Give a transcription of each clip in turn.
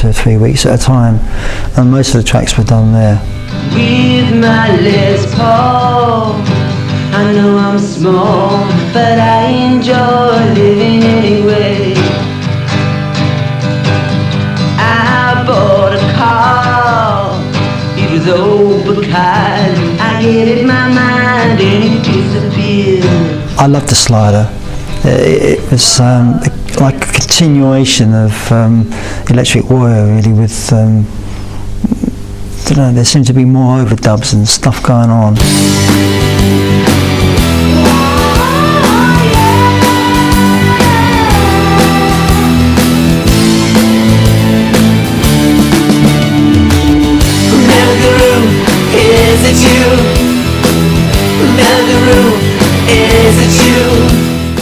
2 or 3 weeks at a time, and most of the tracks were done there. With my Les Paul, I know I'm small, but I enjoy living anyway. I bought a car, it was old because I gave it my mind and it disappeared. I loved the slider. It was like a continuation of Electric Warrior, really, with I don't know, there seemed to be more overdubs and stuff going on.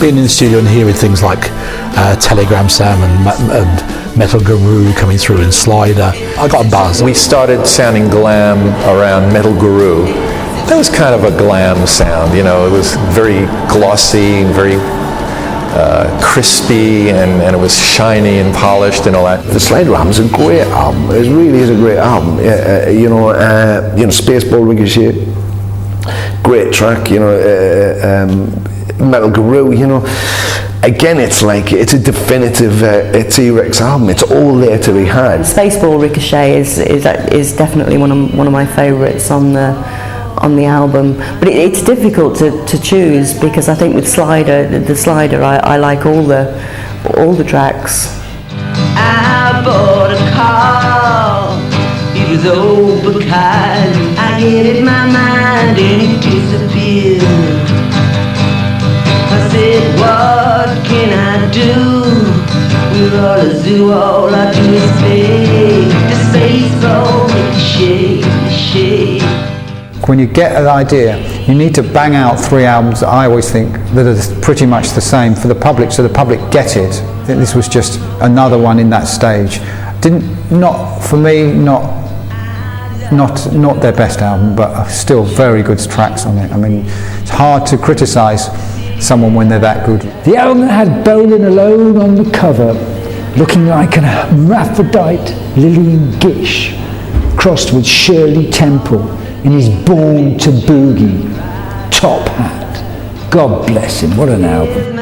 Being in the studio and hearing things like Telegram Sam and Metal Guru coming through and Slider, I got a buzz. We started sounding glam around Metal Guru. That was kind of a glam sound, you know, it was very glossy, very crispy, and it was shiny and polished and all that. The Slider album's a great album. It really is a great album. Spaceball Ricochet, great track, Metal Guru, again, it's a definitive T-Rex album. It's all there to be had. Spaceball Ricochet is definitely one of my favourites on the album, but it's difficult to choose, because I think with the Slider, I like all the tracks. I bought a car, it was old because I gave it my mind and it disappeared. I said, what can I do? We're all a zoo, all I do is fake the spaceball ricochet. When you get an idea, you need to bang out 3 albums that I always think that are pretty much the same for the public, so the public get it. I think this was just another one in that stage. Not their best album, but still very good tracks on it. I mean, it's hard to criticise someone when they're that good. The album had Bolan alone on the cover, looking like an hermaphrodite Lillian Gish, crossed with Shirley Temple in his Born to Boogie top hat. God bless him, what an album.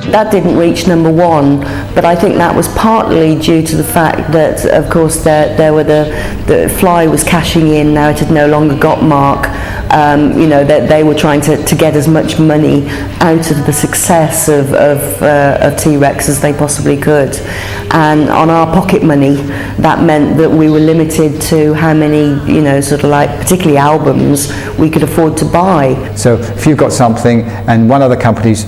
That didn't reach #1, but I think that was partly due to the fact that, of course, there were the Fly was cashing in. Now it had no longer got Marc. That they were trying to get as much money out of the success of T-Rex as they possibly could, and on our pocket money, that meant that we were limited to how many, particularly albums we could afford to buy. So if you've got something and one other company's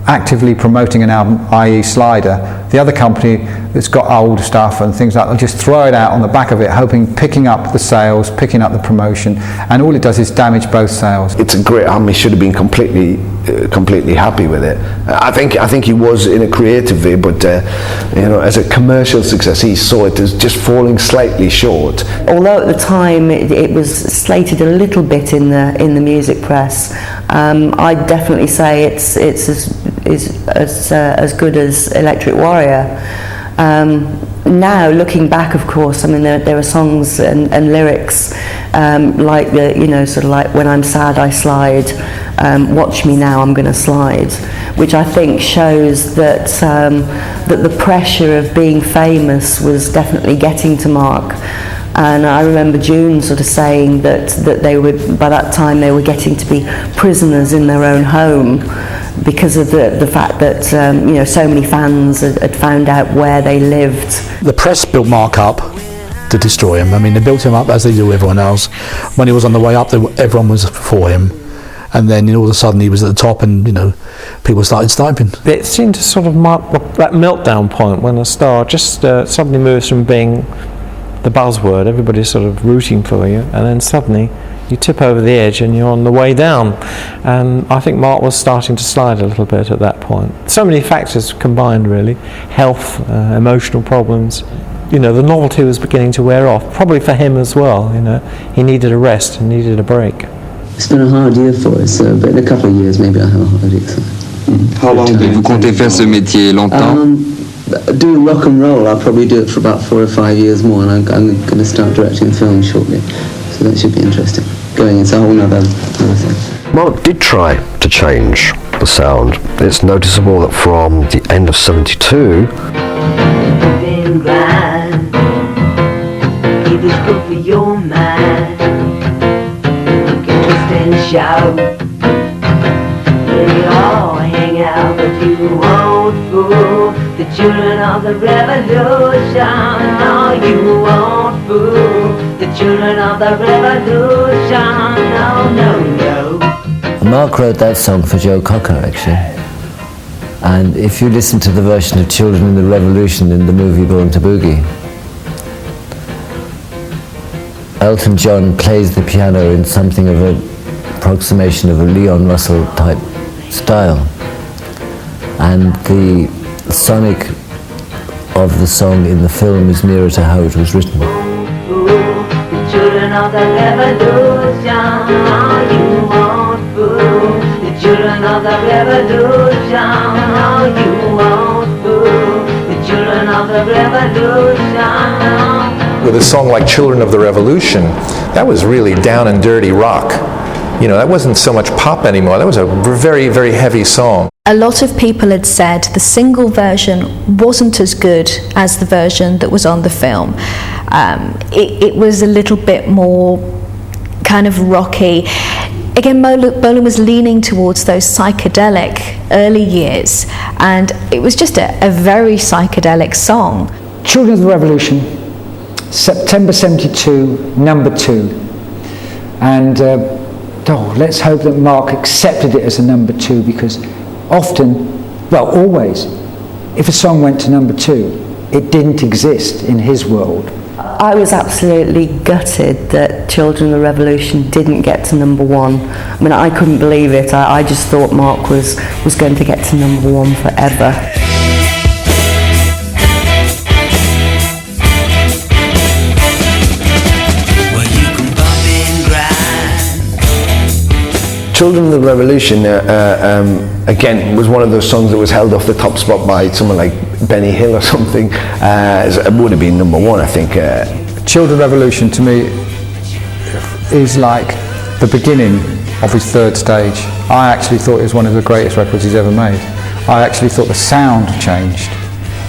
actively promoting an album, i.e. Slider, the other company that's got old stuff and things like that, just throw it out on the back of it, picking up the sales, picking up the promotion, and all it does is damage both sales. It's a great album. He should have been completely happy with it. I think he was in a creative way, but as a commercial success, he saw it as just falling slightly short. Although at the time it was slated a little bit in the music press, I'd definitely say it's as good as Electric Warrior. Now looking back, of course, I mean there are songs and lyrics like like When I'm Sad I Slide, Watch Me Now I'm Gonna Slide, which I think shows that that the pressure of being famous was definitely getting to Marc. And I remember June sort of saying that they would, by that time, they were getting to be prisoners in their own home because of the fact that so many fans had found out where they lived. The press built Marc up to destroy him. I mean, they built him up as they do everyone else. When he was on the way up, everyone was for him. And then all of a sudden he was at the top, and people started sniping. It seemed to sort of mark that meltdown point when a star just suddenly moves from being the buzzword, everybody's sort of rooting for you, and then suddenly you tip over the edge and you're on the way down. And I think Marc was starting to slide a little bit at that point. So many factors combined, really. Health, emotional problems. The novelty was beginning to wear off, probably for him as well. He needed a rest and needed a break. It's been a hard year for us, but in a couple of years maybe I'll have a holiday. How long vous comptez faire ce métier? Longtemps? Doing rock and roll, I'll probably do it for about 4 or 5 years more, and I'm going to start directing a film shortly, so that should be interesting. Going into a whole other thing. Marc did try to change the sound. It's noticeable that from the end of '72, It is good for your mind. You can twist and shout. They all hang out, but you won't fool the children of the revolution. No, you won't fool the children of the revolution. No, no, no. Marc wrote that song for Joe Cocker, actually. And if you listen to the version of Children in the Revolution in the movie Born to Boogie, Elton John plays the piano in something of an approximation of a Leon Russell type style. And the sonic of the song in the film is nearer to how it was written. The children of the revolution, no, you won't fool the children of the revolution, no, you won't fool the children of the revolution, no. With a song like Children of the Revolution, that was really down and dirty rock. You know, that wasn't so much pop anymore. That was a very, very heavy song. A lot of people had said the single version wasn't as good as the version that was on the film. It was a little bit more kind of rocky. Again, Bolan was leaning towards those psychedelic early years, and it was just a very psychedelic song. Children of the Revolution, September '72, number 2. And let's hope that Marc accepted it as a number 2, because often, well, always, if a song went to number 2, it didn't exist in his world. I was absolutely gutted that Children of the Revolution didn't get to number 1. I mean, I couldn't believe it. I just thought Marc was going to get to number 1 forever. Children of the Revolution, again, was one of those songs that was held off the top spot by someone like Benny Hill or something. It would have been number 1, I think. Children of the Revolution, to me, is like the beginning of his 3rd stage. I actually thought it was one of the greatest records he's ever made. I actually thought the sound changed.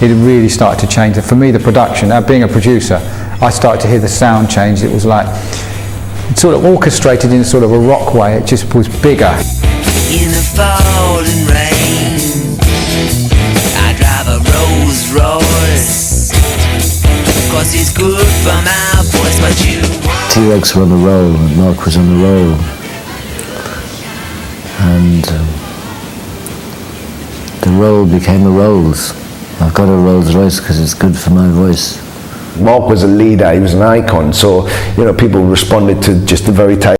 It really started to change. And for me, the production, being a producer, I started to hear the sound change. It was like, sort of orchestrated in sort of a rock way. It just was bigger. In the falling rain, I drive a Rolls Royce, 'cause it's good for my voice, but you T-Rex were on the roll and Marc was on the roll. And the roll became a Rolls. I've got a Rolls Royce because it's good for my voice. Marc was a leader, he was an icon, so, you know, people responded to just the very type